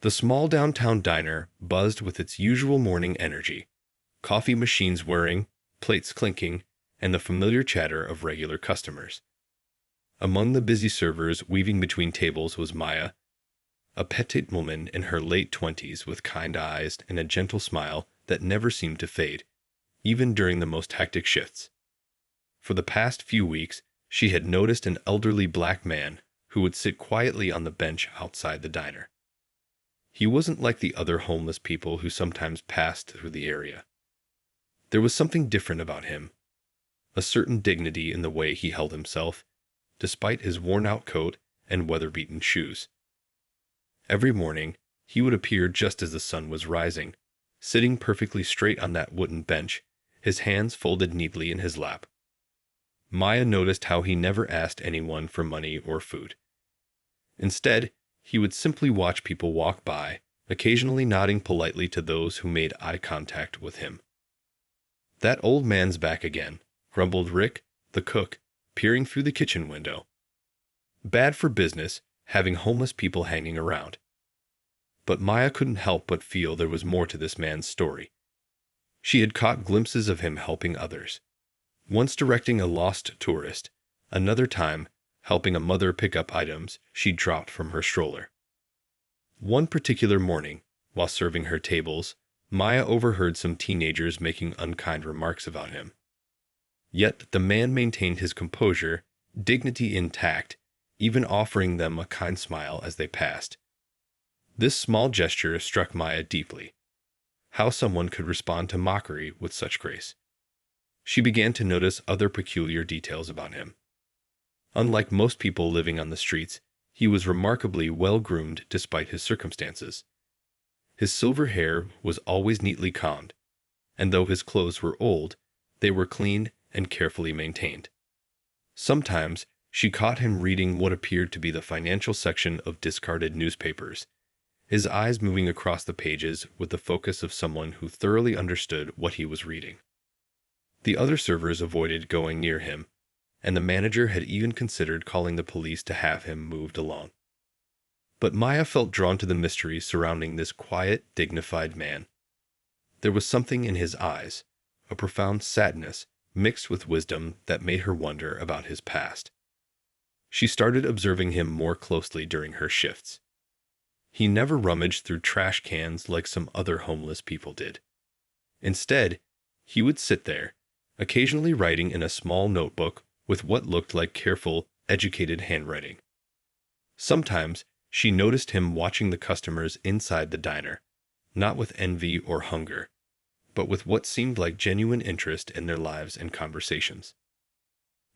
The small downtown diner buzzed with its usual morning energy, coffee machines whirring, plates clinking, and the familiar chatter of regular customers. Among the busy servers weaving between tables was Maya, a petite woman in her late 20s with kind eyes and a gentle smile that never seemed to fade, even during the most hectic shifts. For the past few weeks, she had noticed an elderly black man who would sit quietly on the bench outside the diner. He wasn't like the other homeless people who sometimes passed through the area. There was something different about him, a certain dignity in the way he held himself, despite his worn-out coat and weather-beaten shoes. Every morning, he would appear just as the sun was rising, sitting perfectly straight on that wooden bench, his hands folded neatly in his lap. Maya noticed how he never asked anyone for money or food. Instead, he would simply watch people walk by, occasionally nodding politely to those who made eye contact with him. "That old man's back again," grumbled Rick, the cook, peering through the kitchen window. "Bad for business, having homeless people hanging around." But Maya couldn't help but feel there was more to this man's story. She had caught glimpses of him helping others, once directing a lost tourist, another time helping a mother pick up items she dropped from her stroller. One particular morning, while serving her tables, Maya overheard some teenagers making unkind remarks about him. Yet the man maintained his composure, dignity intact, even offering them a kind smile as they passed. This small gesture struck Maya deeply. How someone could respond to mockery with such grace. She began to notice other peculiar details about him. Unlike most people living on the streets, he was remarkably well-groomed despite his circumstances. His silver hair was always neatly combed, and though his clothes were old, they were clean and carefully maintained. Sometimes she caught him reading what appeared to be the financial section of discarded newspapers, his eyes moving across the pages with the focus of someone who thoroughly understood what he was reading. The other servers avoided going near him, and the manager had even considered calling the police to have him moved along. But Maya felt drawn to the mystery surrounding this quiet, dignified man. There was something in his eyes, a profound sadness mixed with wisdom that made her wonder about his past. She started observing him more closely during her shifts. He never rummaged through trash cans like some other homeless people did. Instead, he would sit there, occasionally writing in a small notebook with what looked like careful, educated handwriting. Sometimes she noticed him watching the customers inside the diner, not with envy or hunger, but with what seemed like genuine interest in their lives and conversations.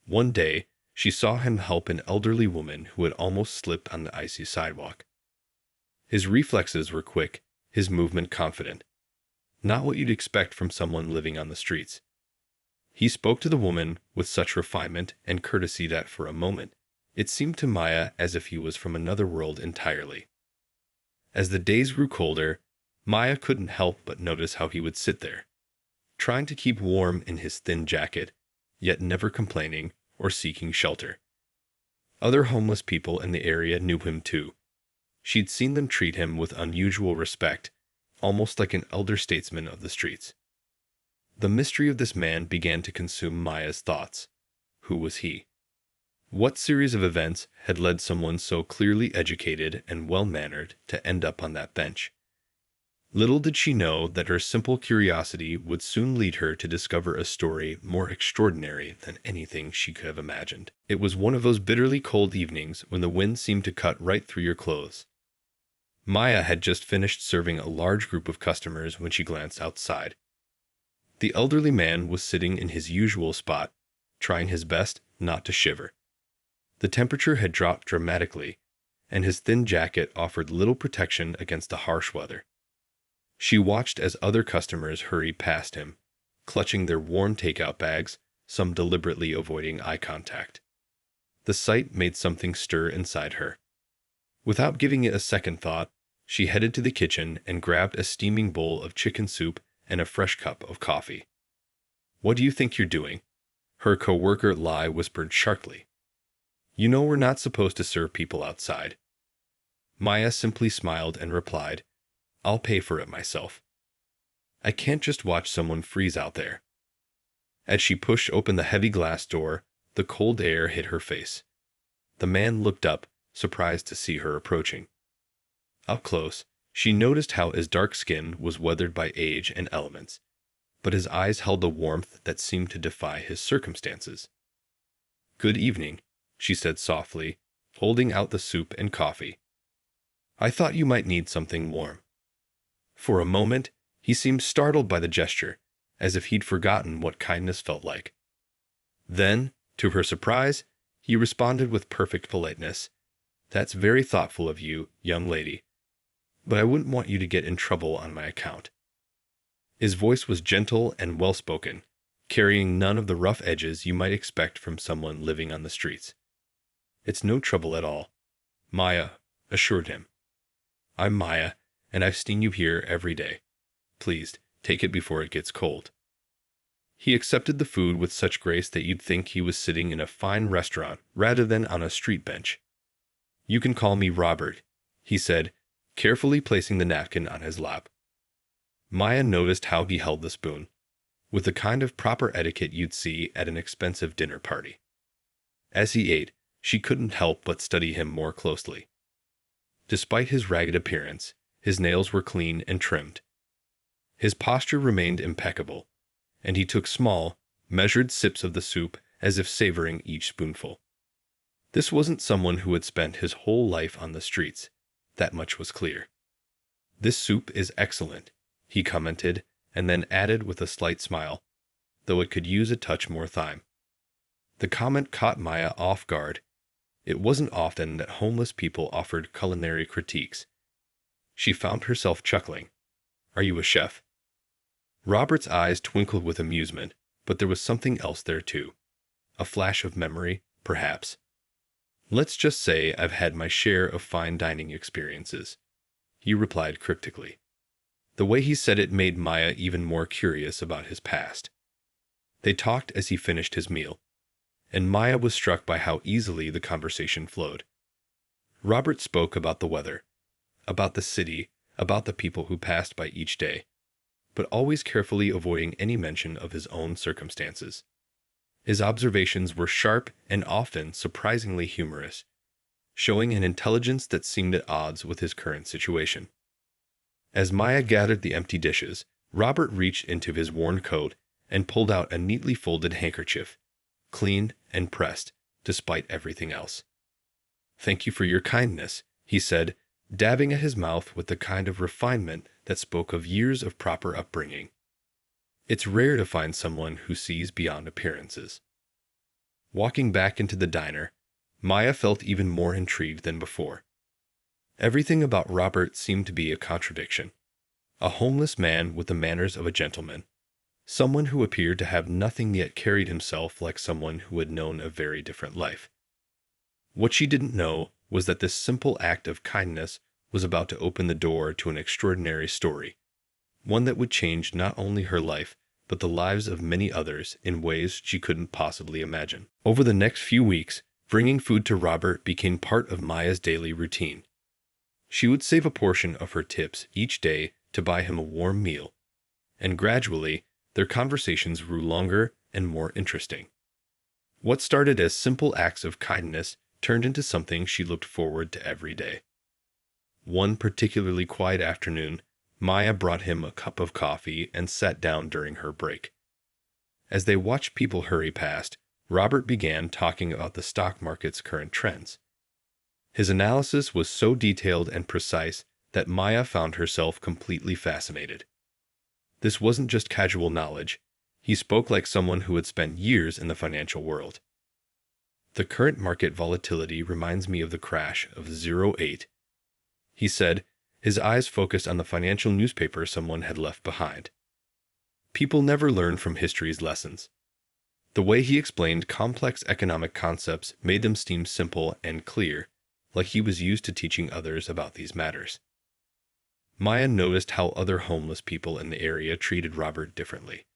One day, she saw him help an elderly woman who had almost slipped on the icy sidewalk. His reflexes were quick, his movement confident. Not what you'd expect from someone living on the streets. He spoke to the woman with such refinement and courtesy that for a moment, it seemed to Maya as if he was from another world entirely. As the days grew colder, Maya couldn't help but notice how he would sit there, trying to keep warm in his thin jacket, yet never complaining or seeking shelter. Other homeless people in the area knew him too. She'd seen them treat him with unusual respect, almost like an elder statesman of the streets. The mystery of this man began to consume Maya's thoughts. Who was he? What series of events had led someone so clearly educated and well-mannered to end up on that bench? Little did she know that her simple curiosity would soon lead her to discover a story more extraordinary than anything she could have imagined. It was one of those bitterly cold evenings when the wind seemed to cut right through your clothes. Maya had just finished serving a large group of customers when she glanced outside. The elderly man was sitting in his usual spot, trying his best not to shiver. The temperature had dropped dramatically, and his thin jacket offered little protection against the harsh weather. She watched as other customers hurried past him, clutching their worn takeout bags, some deliberately avoiding eye contact. The sight made something stir inside her. Without giving it a second thought, she headed to the kitchen and grabbed a steaming bowl of chicken soup and a fresh cup of coffee. "What do you think you're doing?" her coworker Lai whispered sharply. "You know we're not supposed to serve people outside." Maya simply smiled and replied, "I'll pay for it myself. I can't just watch someone freeze out there." As she pushed open the heavy glass door, the cold air hit her face. The man looked up, surprised to see her approaching. Up close, she noticed how his dark skin was weathered by age and elements, but his eyes held a warmth that seemed to defy his circumstances. "Good evening," she said softly, holding out the soup and coffee. "I thought you might need something warm." For a moment, he seemed startled by the gesture, as if he'd forgotten what kindness felt like. Then, to her surprise, he responded with perfect politeness, "That's very thoughtful of you, young lady, but I wouldn't want you to get in trouble on my account." His voice was gentle and well-spoken, carrying none of the rough edges you might expect from someone living on the streets. "It's no trouble at all," Maya assured him. "I'm Maya, and I've seen you here every day. Please, take it before it gets cold." He accepted the food with such grace that you'd think he was sitting in a fine restaurant rather than on a street bench. "You can call me Robert," he said, carefully placing the napkin on his lap. Maya noticed how he held the spoon, with the kind of proper etiquette you'd see at an expensive dinner party. As he ate, she couldn't help but study him more closely. Despite his ragged appearance, his nails were clean and trimmed. His posture remained impeccable, and he took small, measured sips of the soup as if savoring each spoonful. This wasn't someone who had spent his whole life on the streets, that much was clear. "This soup is excellent," he commented, and then added with a slight smile, "though it could use a touch more thyme." The comment caught Maya off guard. It wasn't often that homeless people offered culinary critiques. She found herself chuckling. "Are you a chef?" Robert's eyes twinkled with amusement, but there was something else there too. A flash of memory, perhaps. "Let's just say I've had my share of fine dining experiences," he replied cryptically. The way he said it made Maya even more curious about his past. They talked as he finished his meal, and Maya was struck by how easily the conversation flowed. Robert spoke about the weather, about the city, about the people who passed by each day, but always carefully avoiding any mention of his own circumstances. His observations were sharp and often surprisingly humorous, showing an intelligence that seemed at odds with his current situation. As Maya gathered the empty dishes, Robert reached into his worn coat and pulled out a neatly folded handkerchief, clean and pressed, despite everything else. "Thank you for your kindness," he said, dabbing at his mouth with the kind of refinement that spoke of years of proper upbringing. It's rare to find someone who sees beyond appearances. Walking back into the diner, Maya felt even more intrigued than before. Everything about Robert seemed to be a contradiction. A homeless man with the manners of a gentleman. Someone who appeared to have nothing yet carried himself like someone who had known a very different life. What she didn't know was that this simple act of kindness was about to open the door to an extraordinary story, one that would change not only her life, but the lives of many others in ways she couldn't possibly imagine. Over the next few weeks, bringing food to Robert became part of Maya's daily routine. She would save a portion of her tips each day to buy him a warm meal, and gradually, their conversations grew longer and more interesting. What started as simple acts of kindness turned into something she looked forward to every day. One particularly quiet afternoon, Maya brought him a cup of coffee and sat down during her break. As they watched people hurry past, Robert began talking about the stock market's current trends. His analysis was so detailed and precise that Maya found herself completely fascinated. This wasn't just casual knowledge. He spoke like someone who had spent years in the financial world. "The current market volatility reminds me of the crash of '08, he said, his eyes focused on the financial newspaper someone had left behind. People never learn from history's lessons. The way he explained complex economic concepts made them seem simple and clear, like he was used to teaching others about these matters. Maya noticed how other homeless people in the area treated Robert differently.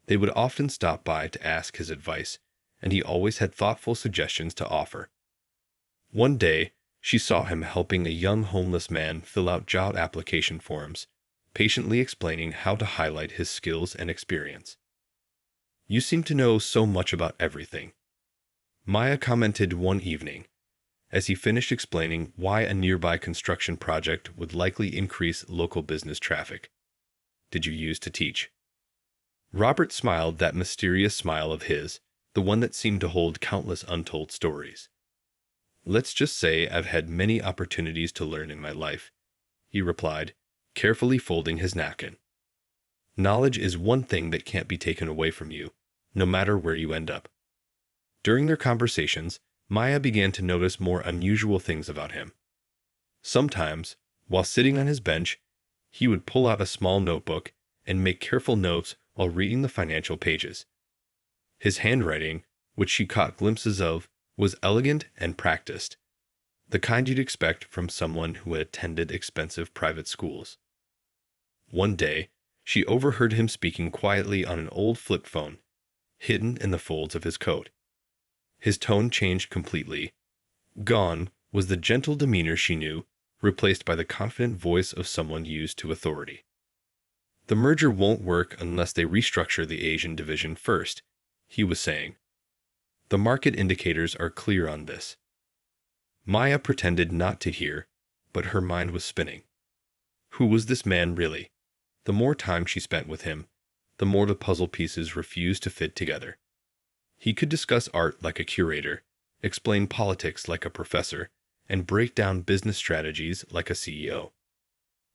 They would often stop by to ask his advice, and he always had thoughtful suggestions to offer. One day, She saw him helping a young homeless man fill out job application forms, patiently explaining how to highlight his skills and experience. "You seem to know so much about everything," Maya commented one evening, as he finished explaining why a nearby construction project would likely increase local business traffic. "Did you use to teach?" Robert smiled that mysterious smile of his, the one that seemed to hold countless untold stories. "Let's just say I've had many opportunities to learn in my life," he replied, carefully folding his napkin. "Knowledge is one thing that can't be taken away from you, no matter where you end up." During their conversations, Maya began to notice more unusual things about him. Sometimes, while sitting on his bench, he would pull out a small notebook and make careful notes while reading the financial pages. His handwriting, which she caught glimpses of, was elegant and practiced, the kind you'd expect from someone who had attended expensive private schools. One day, she overheard him speaking quietly on an old flip phone, hidden in the folds of his coat. His tone changed completely. Gone was the gentle demeanor she knew, replaced by the confident voice of someone used to authority. "The merger won't work unless they restructure the Asian division first," he was saying. "The market indicators are clear on this." Maya pretended not to hear, but her mind was spinning. Who was this man really? The more time she spent with him, the more the puzzle pieces refused to fit together. He could discuss art like a curator, explain politics like a professor, and break down business strategies like a CEO.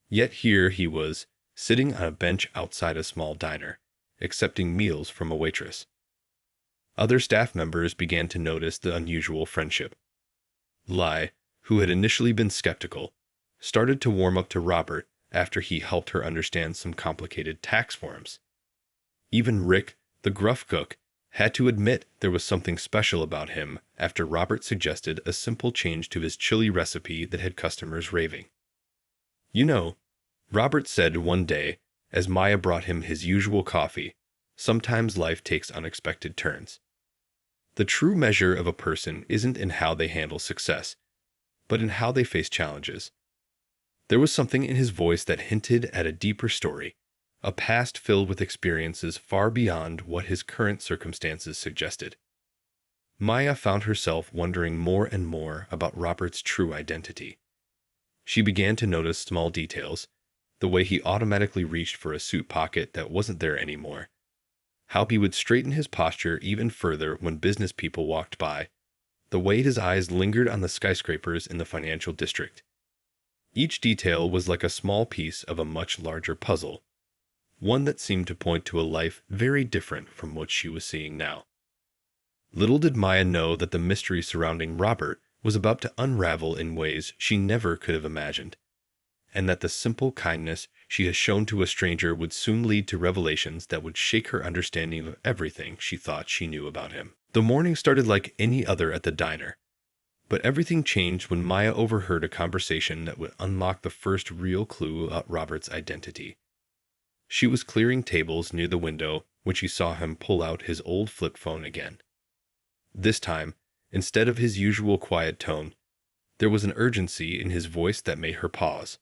Yet here he was, sitting on a bench outside a small diner, accepting meals from a waitress. Other staff members began to notice the unusual friendship. Lai, who had initially been skeptical, started to warm up to Robert after he helped her understand some complicated tax forms. Even Rick, the gruff cook, had to admit there was something special about him after Robert suggested a simple change to his chili recipe that had customers raving. "You know," Robert said one day as Maya brought him his usual coffee, "sometimes life takes unexpected turns. The true measure of a person isn't in how they handle success, but in how they face challenges." There was something in his voice that hinted at a deeper story, a past filled with experiences far beyond what his current circumstances suggested. Maya found herself wondering more and more about Robert's true identity. She began to notice small details, the way he automatically reached for a suit pocket that wasn't there anymore, how he would straighten his posture even further when business people walked by, the way his eyes lingered on the skyscrapers in the financial district. Each detail was like a small piece of a much larger puzzle, one that seemed to point to a life very different from what she was seeing now. Little did Maya know that the mystery surrounding Robert was about to unravel in ways she never could have imagined, and that the simple kindness she had shown to a stranger would soon lead to revelations that would shake her understanding of everything she thought she knew about him. The morning started like any other at the diner, but everything changed when Maya overheard a conversation that would unlock the first real clue about Robert's identity. She was clearing tables near the window when she saw him pull out his old flip phone again. This time, instead of his usual quiet tone, there was an urgency in his voice that made her pause.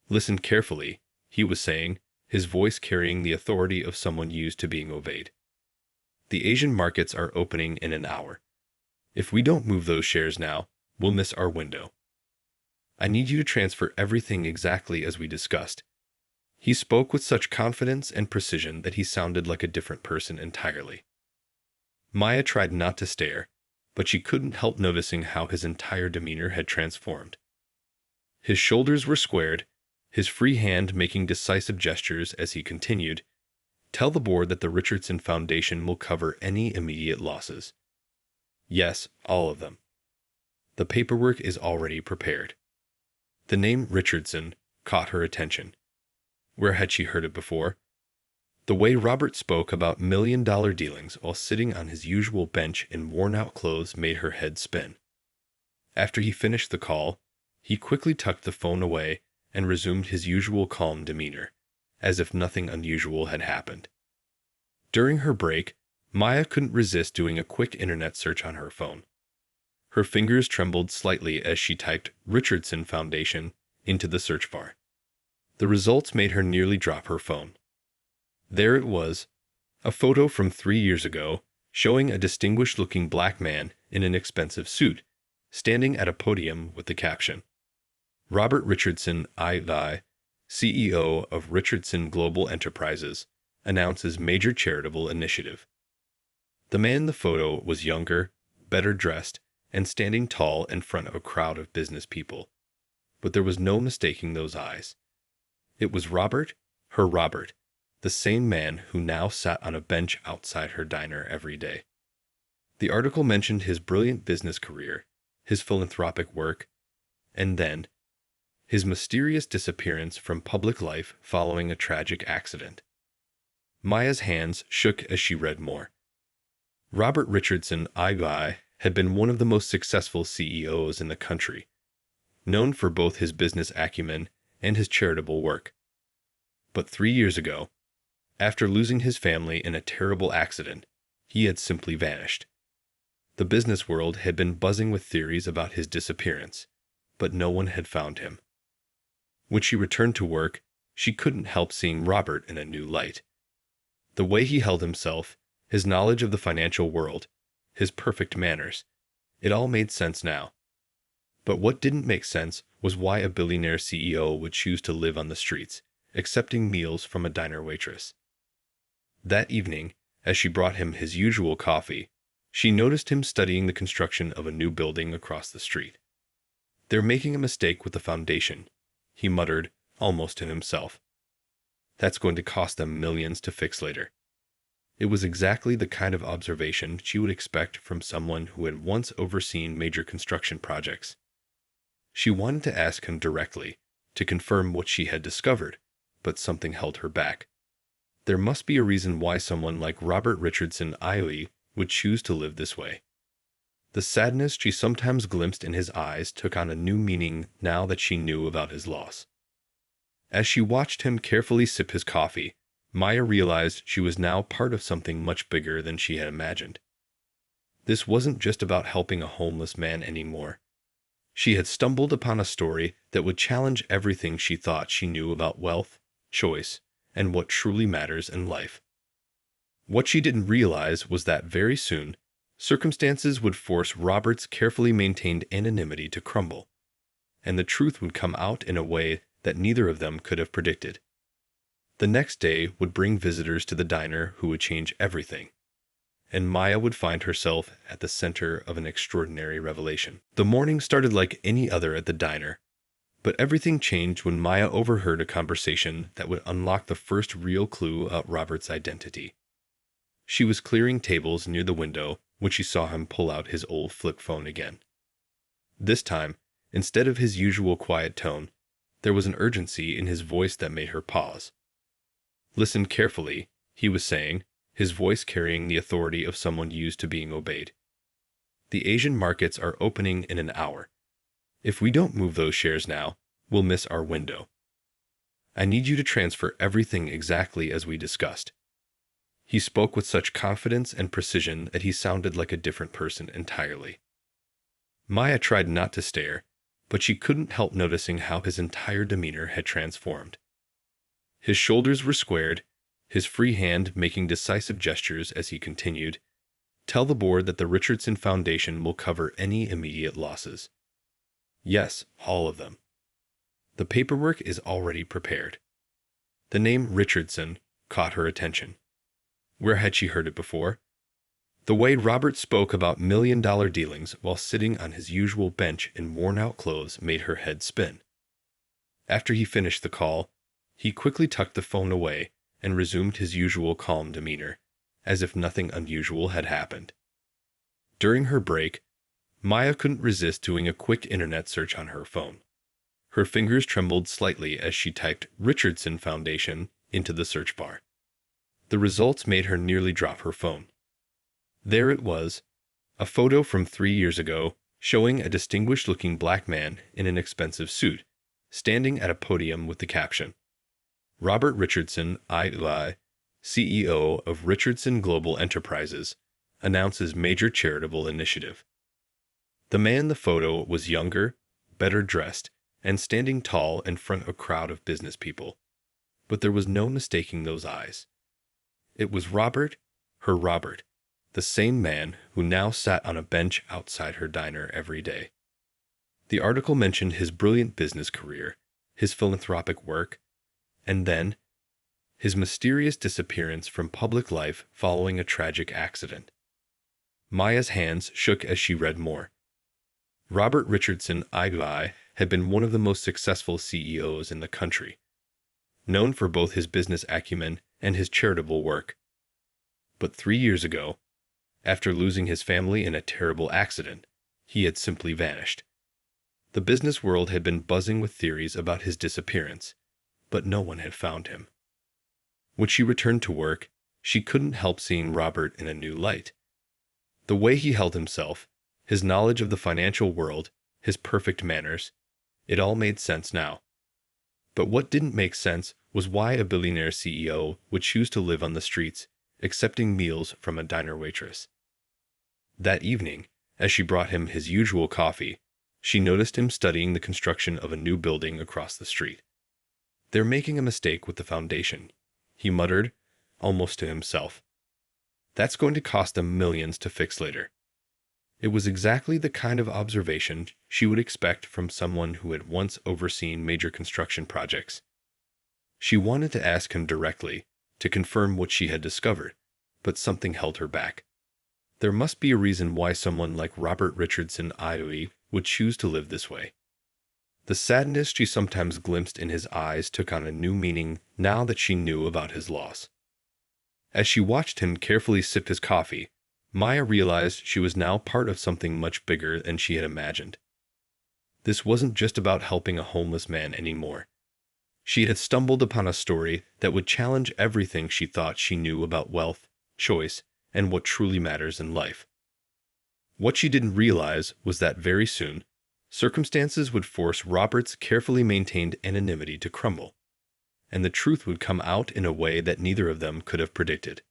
"Listen carefully," he was saying, his voice carrying the authority of someone used to being obeyed. "The Asian markets are opening in an hour. If we don't move those shares now, we'll miss our window. I need you to transfer everything exactly as we discussed." He spoke with such confidence and precision that he sounded like a different person entirely. Maya tried not to stare, but she couldn't help noticing how his entire demeanor had transformed. His shoulders were squared, his free hand making decisive gestures as he continued, "Tell the board that the Richardson Foundation will cover any immediate losses. Yes, all of them. The paperwork is already prepared." The name Richardson caught her attention. Where had she heard it before? The way Robert spoke about million-dollar dealings while sitting on his usual bench in worn-out clothes made her head spin. After he finished the call, he quickly tucked the phone away and resumed his usual calm demeanor, as if nothing unusual had happened. During her break, Maya couldn't resist doing a quick internet search on her phone. Her fingers trembled slightly as she typed Richardson Foundation into the search bar. The results made her nearly drop her phone. There it was, a photo from 3 years ago, showing a distinguished-looking black man in an expensive suit, standing at a podium with the caption, Robert Richardson IV, CEO of Richardson Global Enterprises, announces major charitable initiative. The man in the photo was younger, better dressed, and standing tall in front of a crowd of business people. But there was no mistaking those eyes. It was Robert, her Robert, the same man who now sat on a bench outside her diner every day. The article mentioned his brilliant business career, his philanthropic work, and then his mysterious disappearance from public life following a tragic accident. Maya's hands shook as she read more. Robert Richardson IV had been one of the most successful CEOs in the country, known for both his business acumen and his charitable work. But 3 years ago, after losing his family in a terrible accident, he had simply vanished. The business world had been buzzing with theories about his disappearance, but no one had found him. When she returned to work, she couldn't help seeing Robert in a new light. The way he held himself, his knowledge of the financial world, his perfect manners, it all made sense now. But what didn't make sense was why a billionaire CEO would choose to live on the streets, accepting meals from a diner waitress. That evening, as she brought him his usual coffee, she noticed him studying the construction of a new building across the street. They're making a mistake with the foundation, he muttered, almost to himself. That's going to cost them millions to fix later. It was exactly the kind of observation she would expect from someone who had once overseen major construction projects. She wanted to ask him directly, to confirm what she had discovered, but something held her back. There must be a reason why someone like Robert Richardson IV would choose to live this way. The sadness she sometimes glimpsed in his eyes took on a new meaning now that she knew about his loss. As she watched him carefully sip his coffee, Maya realized she was now part of something much bigger than she had imagined. This wasn't just about helping a homeless man anymore. She had stumbled upon a story that would challenge everything she thought she knew about wealth, choice, and what truly matters in life. What she didn't realize was that very soon, circumstances would force Robert's carefully maintained anonymity to crumble, and the truth would come out in a way that neither of them could have predicted. The next day would bring visitors to the diner who would change everything, and Maya would find herself at the center of an extraordinary revelation. The morning started like any other at the diner, but everything changed when Maya overheard a conversation that would unlock the first real clue about Robert's identity. She was clearing tables near the window when she saw him pull out his old flip phone again. This time, instead of his usual quiet tone, there was an urgency in his voice that made her pause. Listen carefully, he was saying, his voice carrying the authority of someone used to being obeyed. The Asian markets are opening in an hour. If we don't move those shares now, we'll miss our window. I need you to transfer everything exactly as we discussed. He spoke with such confidence and precision that he sounded like a different person entirely. Maya tried not to stare, but she couldn't help noticing how his entire demeanor had transformed. His shoulders were squared, his free hand making decisive gestures as he continued, "Tell the board that the Richardson Foundation will cover any immediate losses. Yes, all of them. The paperwork is already prepared." The name Richardson caught her attention. Where had she heard it before? The way Robert spoke about million-dollar dealings while sitting on his usual bench in worn-out clothes made her head spin. After he finished the call, he quickly tucked the phone away and resumed his usual calm demeanor, as if nothing unusual had happened. During her break, Maya couldn't resist doing a quick internet search on her phone. Her fingers trembled slightly as she typed Richardson Foundation into the search bar. The results made her nearly drop her phone. There it was, a photo from 3 years ago showing a distinguished-looking black man in an expensive suit, standing at a podium with the caption, Robert Richardson IV, CEO of Richardson Global Enterprises, announces major charitable initiative. The man in the photo was younger, better dressed, and standing tall in front of a crowd of business people. But there was no mistaking those eyes. It was Robert, her Robert, the same man who now sat on a bench outside her diner every day. The article mentioned his brilliant business career, his philanthropic work, and then his mysterious disappearance from public life following a tragic accident. Maya's hands shook as she read more. Robert Richardson I had been one of the most successful CEOs in the country, known for both his business acumen and his charitable work. But 3 years ago, after losing his family in a terrible accident, he had simply vanished. The business world had been buzzing with theories about his disappearance, but no one had found him. When she returned to work, she couldn't help seeing Robert in a new light. The way he held himself, his knowledge of the financial world, his perfect manners, it all made sense now. But what didn't make sense was why a billionaire CEO would choose to live on the streets, accepting meals from a diner waitress. That evening, as she brought him his usual coffee, she noticed him studying the construction of a new building across the street. "They're making a mistake with the foundation," he muttered, almost to himself. "That's going to cost them millions to fix later." It was exactly the kind of observation she would expect from someone who had once overseen major construction projects. She wanted to ask him directly, to confirm what she had discovered, but something held her back. There must be a reason why someone like Robert Richardson Ioi would choose to live this way. The sadness she sometimes glimpsed in his eyes took on a new meaning now that she knew about his loss. As she watched him carefully sip his coffee, Maya realized she was now part of something much bigger than she had imagined. This wasn't just about helping a homeless man anymore. She had stumbled upon a story that would challenge everything she thought she knew about wealth, choice, and what truly matters in life. What she didn't realize was that very soon, circumstances would force Robert's carefully maintained anonymity to crumble, and the truth would come out in a way that neither of them could have predicted.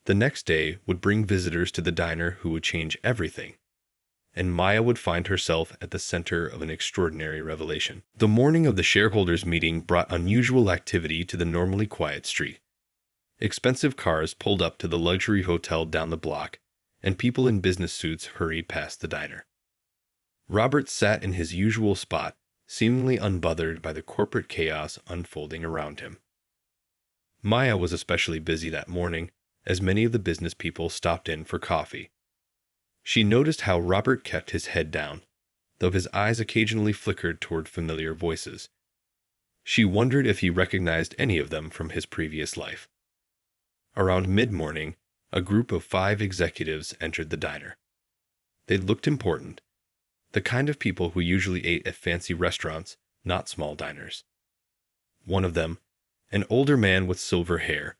The next day would bring visitors to the diner who would change everything, and Maya would find herself at the center of an extraordinary revelation. The morning of the shareholders' meeting brought unusual activity to the normally quiet street. Expensive cars pulled up to the luxury hotel down the block, and people in business suits hurried past the diner. Robert sat in his usual spot, seemingly unbothered by the corporate chaos unfolding around him. Maya was especially busy that morning, as many of the business people stopped in for coffee. She noticed how Robert kept his head down, though his eyes occasionally flickered toward familiar voices. She wondered if he recognized any of them from his previous life. Around mid-morning, a group of 5 executives entered the diner. They looked important, the kind of people who usually ate at fancy restaurants, not small diners. One of them, an older man with silver hair,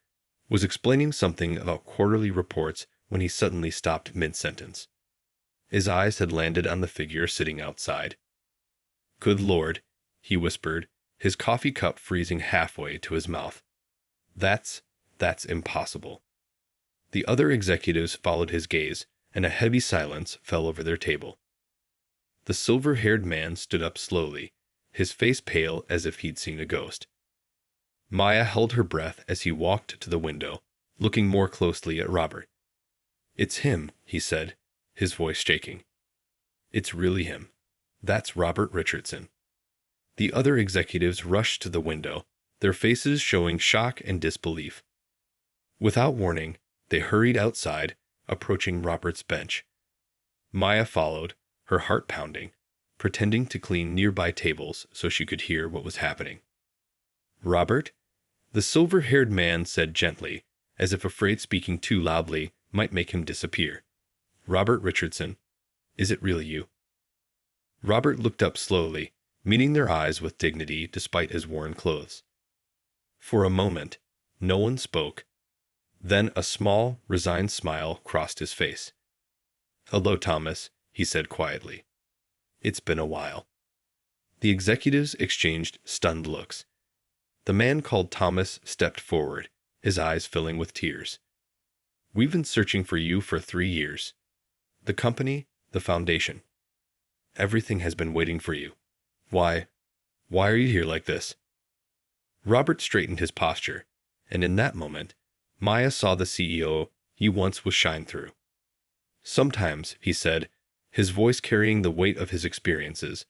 was explaining something about quarterly reports when he suddenly stopped mid-sentence. His eyes had landed on the figure sitting outside. "Good Lord," he whispered, his coffee cup freezing halfway to his mouth. That's impossible." The other executives followed his gaze, and a heavy silence fell over their table. The silver-haired man stood up slowly, his face pale as if he'd seen a ghost. Maya held her breath as he walked to the window, looking more closely at Robert. "It's him," he said, his voice shaking. "It's really him. That's Robert Richardson." The other executives rushed to the window, their faces showing shock and disbelief. Without warning, they hurried outside, approaching Robert's bench. Maya followed, her heart pounding, pretending to clean nearby tables so she could hear what was happening. "Robert?" the silver-haired man said gently, as if afraid speaking too loudly might make him disappear. "Robert Richardson, is it really you?" Robert looked up slowly, meeting their eyes with dignity despite his worn clothes. For a moment, no one spoke. Then a small, resigned smile crossed his face. "Hello, Thomas," he said quietly. "It's been a while." The executives exchanged stunned looks. The man called Thomas stepped forward, his eyes filling with tears. "We've been searching for you for 3 years. The company, the foundation. Everything has been waiting for you. Why are you here like this?" Robert straightened his posture, and in that moment, Maya saw the CEO he once was shine through. "Sometimes," he said, his voice carrying the weight of his experiences,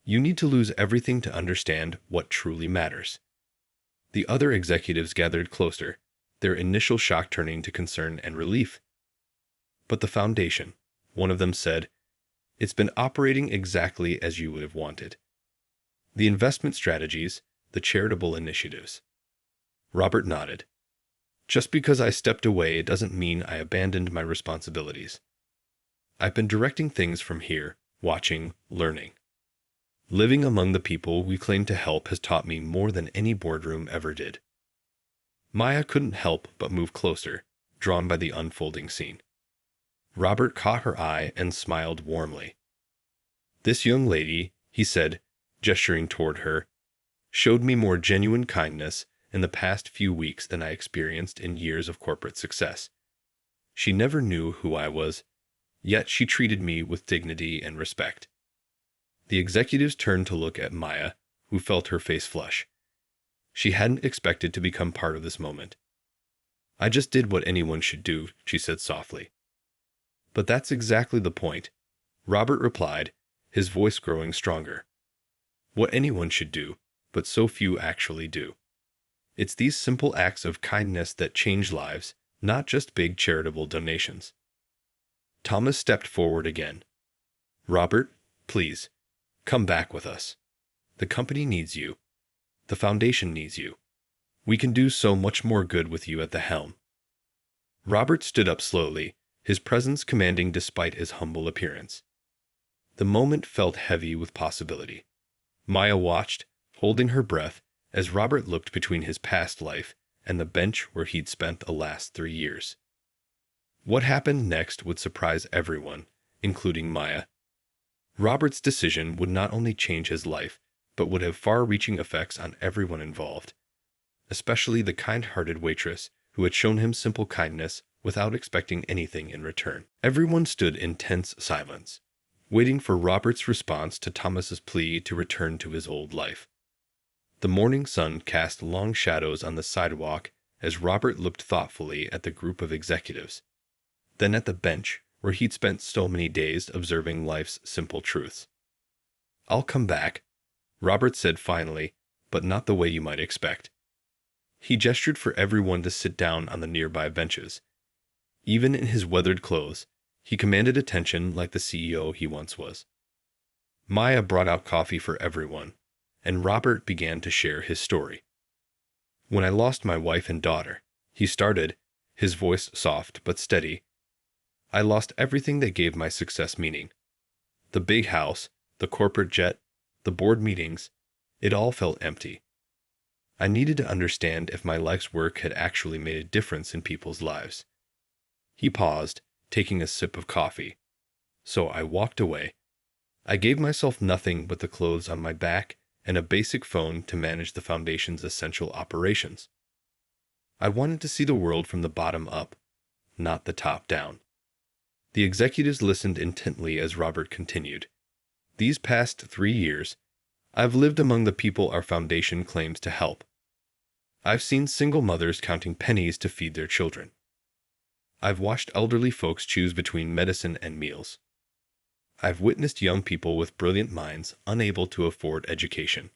"you need to lose everything to understand what truly matters." The other executives gathered closer, their initial shock turning to concern and relief. "But the foundation," one of them said, "it's been operating exactly as you would have wanted. The investment strategies, the charitable initiatives." Robert nodded. "Just because I stepped away doesn't mean I abandoned my responsibilities. I've been directing things from here, watching, learning. Living among the people we claim to help has taught me more than any boardroom ever did." Maya couldn't help but move closer, drawn by the unfolding scene. Robert caught her eye and smiled warmly. "This young lady," he said, gesturing toward her, "showed me more genuine kindness in the past few weeks than I experienced in years of corporate success. She never knew who I was, yet she treated me with dignity and respect." The executives turned to look at Maya, who felt her face flush. She hadn't expected to become part of this moment. "I just did what anyone should do," she said softly. "But that's exactly the point," Robert replied, his voice growing stronger. "What anyone should do, but so few actually do. It's these simple acts of kindness that change lives, not just big charitable donations." Thomas stepped forward again. "Robert, please, come back with us. The company needs you. The foundation needs you. We can do so much more good with you at the helm." Robert stood up slowly, his presence commanding despite his humble appearance. The moment felt heavy with possibility. Maya watched, holding her breath, as Robert looked between his past life and the bench where he'd spent the last 3 years. What happened next would surprise everyone, including Maya. Robert's decision would not only change his life, but would have far-reaching effects on everyone involved, especially the kind-hearted waitress who had shown him simple kindness without expecting anything in return. Everyone stood in tense silence, waiting for Robert's response to Thomas's plea to return to his old life. The morning sun cast long shadows on the sidewalk as Robert looked thoughtfully at the group of executives, then at the bench where he'd spent so many days observing life's simple truths. "I'll come back," Robert said finally, but not the way you might expect. He gestured for everyone to sit down on the nearby benches. Even in his weathered clothes, he commanded attention like the CEO he once was. Maya brought out coffee for everyone, and Robert began to share his story. "When I lost my wife and daughter," he started, his voice soft but steady, "I lost everything that gave my success meaning. The big house, the corporate jet, the board meetings, it all felt empty. I needed to understand if my life's work had actually made a difference in people's lives." He paused, taking a sip of coffee. "So I walked away. I gave myself nothing but the clothes on my back and a basic phone to manage the foundation's essential operations. I wanted to see the world from the bottom up, not the top down." The executives listened intently as Robert continued. "These past 3 years, I've lived among the people our foundation claims to help. I've seen single mothers counting pennies to feed their children. I've watched elderly folks choose between medicine and meals. I've witnessed young people with brilliant minds unable to afford education."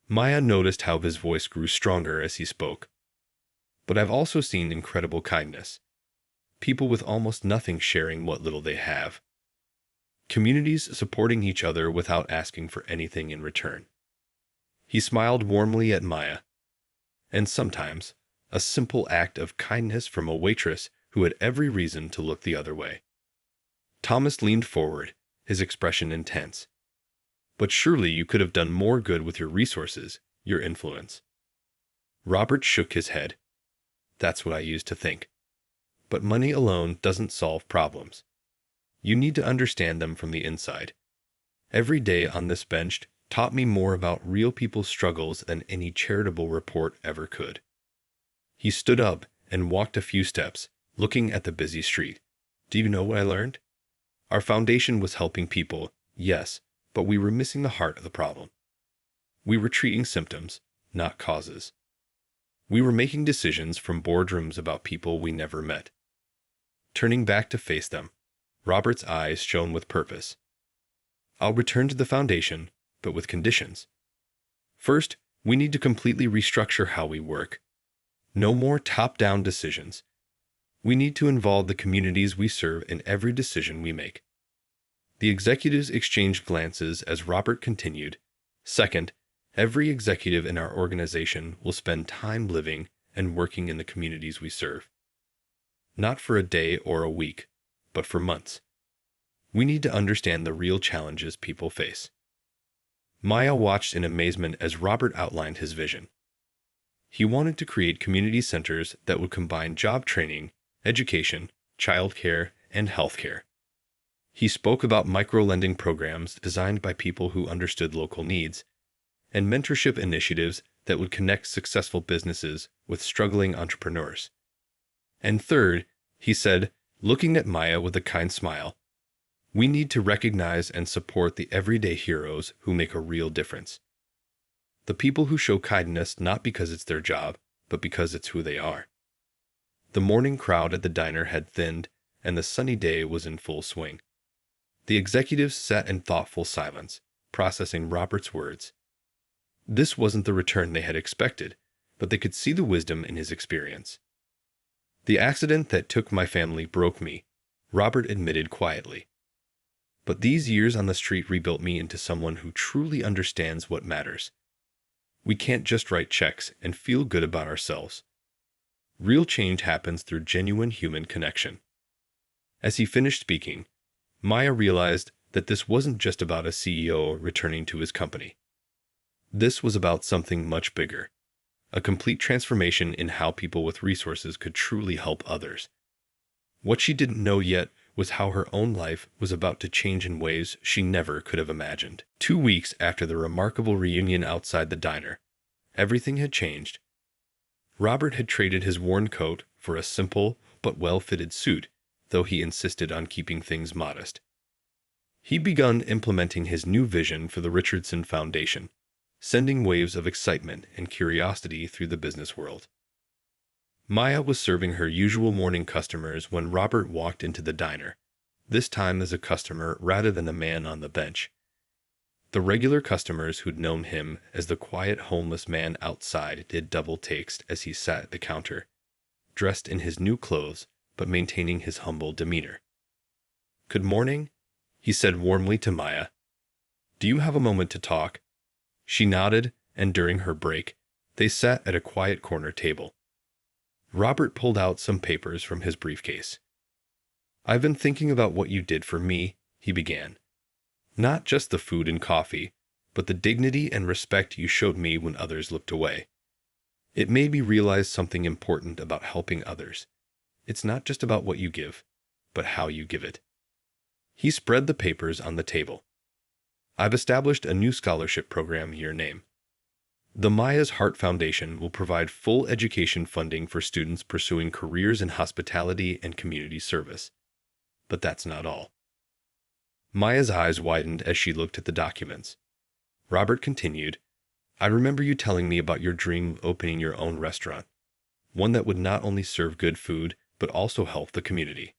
Maya noticed how his voice grew stronger as he spoke. "But I've also seen incredible kindness. People with almost nothing sharing what little they have. Communities supporting each other without asking for anything in return." He smiled warmly at Maya. "And sometimes, a simple act of kindness from a waitress who had every reason to look the other way." Thomas leaned forward, his expression intense. "But surely you could have done more good with your resources, your influence." Robert shook his head. "That's what I used to think. But money alone doesn't solve problems. You need to understand them from the inside. Every day on this bench taught me more about real people's struggles than any charitable report ever could." He stood up and walked a few steps, looking at the busy street. "Do you know what I learned? Our foundation was helping people, yes, but we were missing the heart of the problem. We were treating symptoms, not causes. We were making decisions from boardrooms about people we never met. Turning back to face them, Robert's eyes shone with purpose. I'll return to the foundation, but with conditions. First, we need to completely restructure how we work. No more top-down decisions. We need to involve the communities we serve in every decision we make. The executives exchanged glances as Robert continued. Second, every executive in our organization will spend time living and working in the communities we serve. Not for a day or a week, but for months. We need to understand the real challenges people face. Maya watched in amazement as Robert outlined his vision. He wanted to create community centers that would combine job training, education, childcare, and healthcare. He spoke about micro-lending programs designed by people who understood local needs, and mentorship initiatives that would connect successful businesses with struggling entrepreneurs. And third, he said, looking at Maya with a kind smile, we need to recognize and support the everyday heroes who make a real difference. The people who show kindness not because it's their job, but because it's who they are. The morning crowd at the diner had thinned, and the sunny day was in full swing. The executives sat in thoughtful silence, processing Robert's words. This wasn't the return they had expected, but they could see the wisdom in his experience. The accident that took my family broke me, Robert admitted quietly. But these years on the street rebuilt me into someone who truly understands what matters. We can't just write checks and feel good about ourselves. Real change happens through genuine human connection. As he finished speaking, Maya realized that this wasn't just about a CEO returning to his company. This was about something much bigger, a complete transformation in how people with resources could truly help others. What she didn't know yet was how her own life was about to change in ways she never could have imagined. 2 weeks after the remarkable reunion outside the diner, everything had changed. Robert had traded his worn coat for a simple but well-fitted suit, though he insisted on keeping things modest. He'd begun implementing his new vision for the Richardson Foundation, sending waves of excitement and curiosity through the business world. Maya was serving her usual morning customers when Robert walked into the diner, this time as a customer rather than a man on the bench. The regular customers who'd known him as the quiet homeless man outside did double takes as he sat at the counter, dressed in his new clothes but maintaining his humble demeanor. "Good morning," he said warmly to Maya. "Do you have a moment to talk?" She nodded, and during her break, they sat at a quiet corner table. Robert pulled out some papers from his briefcase. "I've been thinking about what you did for me," he began. "Not just the food and coffee, but the dignity and respect you showed me when others looked away. It made me realize something important about helping others. It's not just about what you give, but how you give it." He spread the papers on the table. "I've established a new scholarship program in your name. The Maya's Heart Foundation will provide full education funding for students pursuing careers in hospitality and community service. But that's not all." Maya's eyes widened as she looked at the documents. Robert continued, "I remember you telling me about your dream of opening your own restaurant, one that would not only serve good food, but also help the community."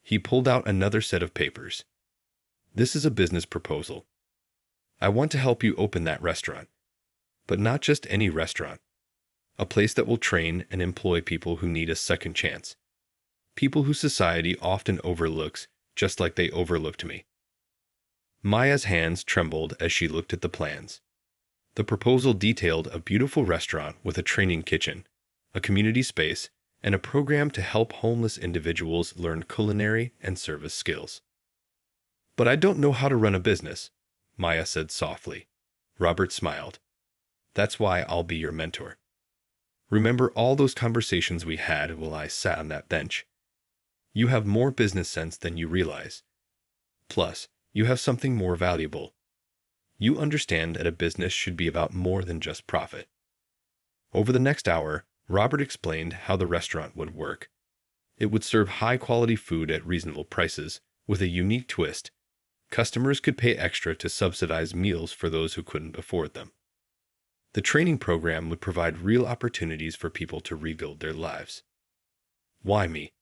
He pulled out another set of papers. "This is a business proposal. I want to help you open that restaurant. But not just any restaurant. A place that will train and employ people who need a second chance. People who society often overlooks, just like they overlooked me." Maya's hands trembled as she looked at the plans. The proposal detailed a beautiful restaurant with a training kitchen, a community space, and a program to help homeless individuals learn culinary and service skills. "But I don't know how to run a business," Maya said softly. Robert smiled. "That's why I'll be your mentor. Remember all those conversations we had while I sat on that bench? You have more business sense than you realize. Plus, you have something more valuable. You understand that a business should be about more than just profit." Over the next hour, Robert explained how the restaurant would work. It would serve high-quality food at reasonable prices, with a unique twist. Customers could pay extra to subsidize meals for those who couldn't afford them. The training program would provide real opportunities for people to rebuild their lives. Why me?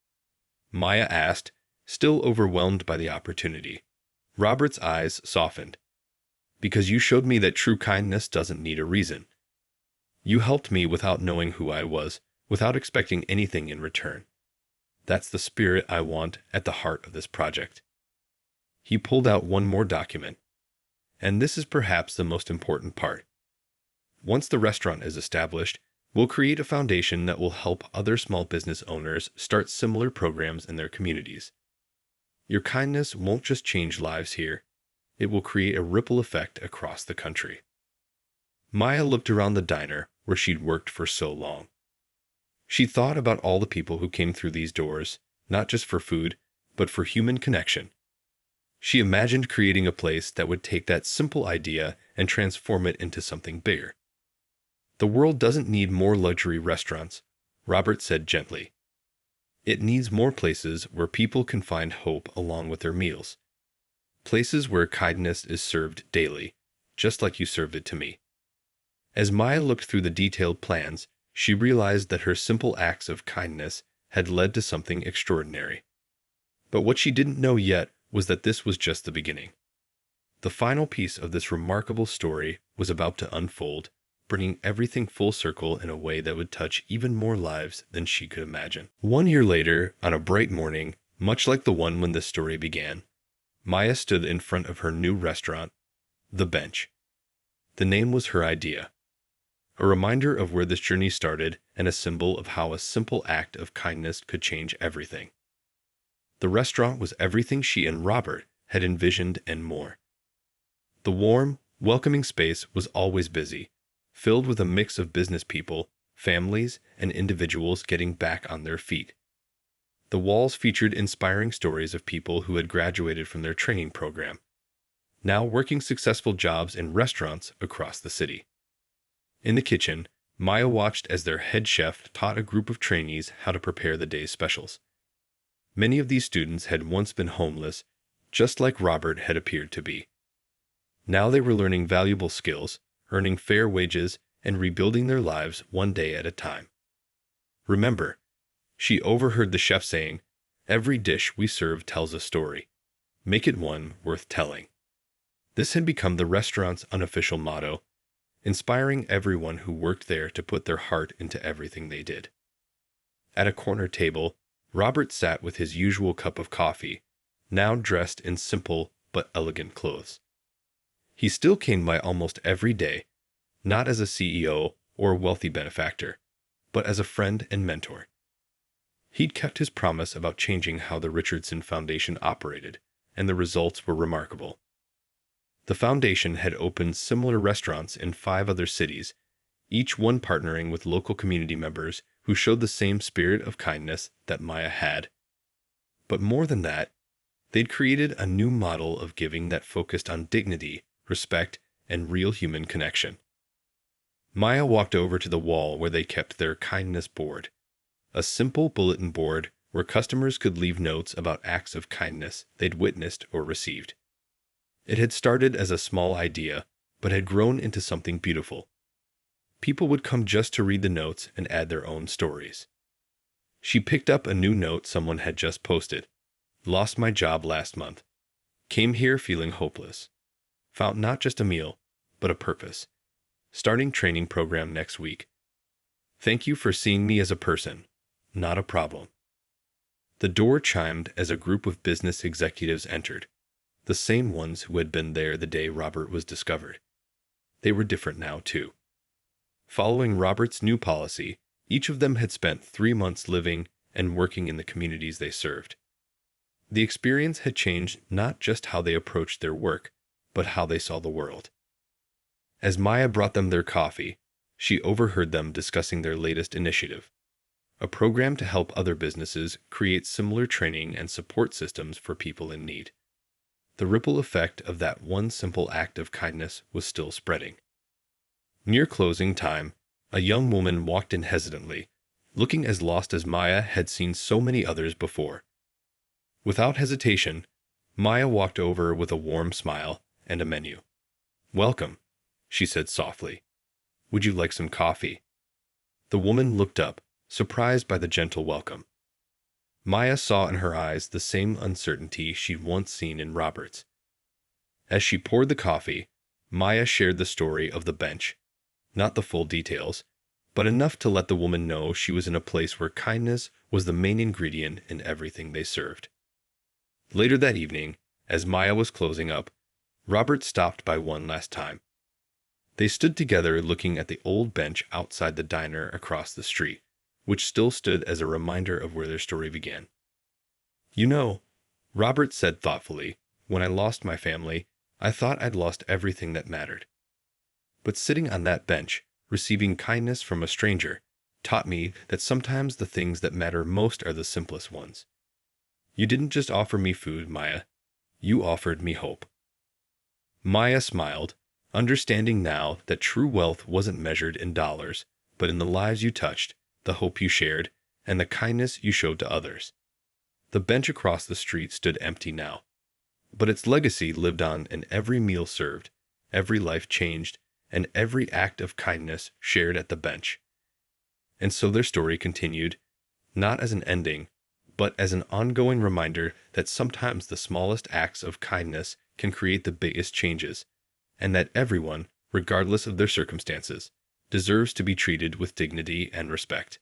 Maya asked, still overwhelmed by the opportunity. Robert's eyes softened. Because you showed me that true kindness doesn't need a reason. You helped me without knowing who I was, without expecting anything in return. That's the spirit I want at the heart of this project. He pulled out one more document. And this is perhaps the most important part. Once the restaurant is established, we'll create a foundation that will help other small business owners start similar programs in their communities. Your kindness won't just change lives here, it will create a ripple effect across the country. Maya looked around the diner where she'd worked for so long. She thought about all the people who came through these doors, not just for food, but for human connection. She imagined creating a place that would take that simple idea and transform it into something bigger. The world doesn't need more luxury restaurants, Robert said gently. It needs more places where people can find hope along with their meals. Places where kindness is served daily, just like you served it to me. As Maya looked through the detailed plans, she realized that her simple acts of kindness had led to something extraordinary. But what she didn't know yet was that this was just the beginning. The final piece of this remarkable story was about to unfold, bringing everything full circle in a way that would touch even more lives than she could imagine. 1 year later, on a bright morning, much like the one when this story began, Maya stood in front of her new restaurant, The Bench. The name was her idea, a reminder of where this journey started and a symbol of how a simple act of kindness could change everything. The restaurant was everything she and Robert had envisioned and more. The warm, welcoming space was always busy, filled with a mix of business people, families, and individuals getting back on their feet. The walls featured inspiring stories of people who had graduated from their training program, now working successful jobs in restaurants across the city. In the kitchen, Maya watched as their head chef taught a group of trainees how to prepare the day's specials. Many of these students had once been homeless, just like Robert had appeared to be. Now they were learning valuable skills, earning fair wages, and rebuilding their lives one day at a time. Remember, she overheard the chef saying, "Every dish we serve tells a story. Make it one worth telling." This had become the restaurant's unofficial motto, inspiring everyone who worked there to put their heart into everything they did. At a corner table, Robert sat with his usual cup of coffee, now dressed in simple but elegant clothes. He still came by almost every day, not as a CEO or a wealthy benefactor, but as a friend and mentor. He'd kept his promise about changing how the Richardson Foundation operated, and the results were remarkable. The foundation had opened similar restaurants in 5 other cities, each one partnering with local community members who showed the same spirit of kindness that Maya had. But more than that, they'd created a new model of giving that focused on dignity, respect, and real human connection. Maya walked over to the wall where they kept their kindness board, a simple bulletin board where customers could leave notes about acts of kindness they'd witnessed or received. It had started as a small idea, but had grown into something beautiful. People would come just to read the notes and add their own stories. She picked up a new note someone had just posted. "Lost my job last month. Came here feeling hopeless. Found not just a meal, but a purpose. Starting training program next week. Thank you for seeing me as a person, not a problem." The door chimed as a group of business executives entered, the same ones who had been there the day Robert was discovered. They were different now, too. Following Robert's new policy, each of them had spent 3 months living and working in the communities they served. The experience had changed not just how they approached their work, but how they saw the world. As Maya brought them their coffee, she overheard them discussing their latest initiative, a program to help other businesses create similar training and support systems for people in need. The ripple effect of that one simple act of kindness was still spreading. Near closing time, a young woman walked in hesitantly, looking as lost as Maya had seen so many others before. Without hesitation, Maya walked over with a warm smile and a menu. "Welcome," she said softly. "Would you like some coffee?" The woman looked up, surprised by the gentle welcome. Maya saw in her eyes the same uncertainty she'd once seen in Robert's. As she poured the coffee, Maya shared the story of the bench. Not the full details, but enough to let the woman know she was in a place where kindness was the main ingredient in everything they served. Later that evening, as Maya was closing up, Robert stopped by one last time. They stood together looking at the old bench outside the diner across the street, which still stood as a reminder of where their story began. "You know," Robert said thoughtfully, "when I lost my family, I thought I'd lost everything that mattered. But sitting on that bench, receiving kindness from a stranger, taught me that sometimes the things that matter most are the simplest ones. You didn't just offer me food, Maya. You offered me hope." Maya smiled, understanding now that true wealth wasn't measured in dollars, but in the lives you touched, the hope you shared, and the kindness you showed to others. The bench across the street stood empty now, but its legacy lived on in every meal served, every life changed, and every act of kindness shared at the bench. And so their story continued, not as an ending, but as an ongoing reminder that sometimes the smallest acts of kindness can create the biggest changes, and that everyone, regardless of their circumstances, deserves to be treated with dignity and respect.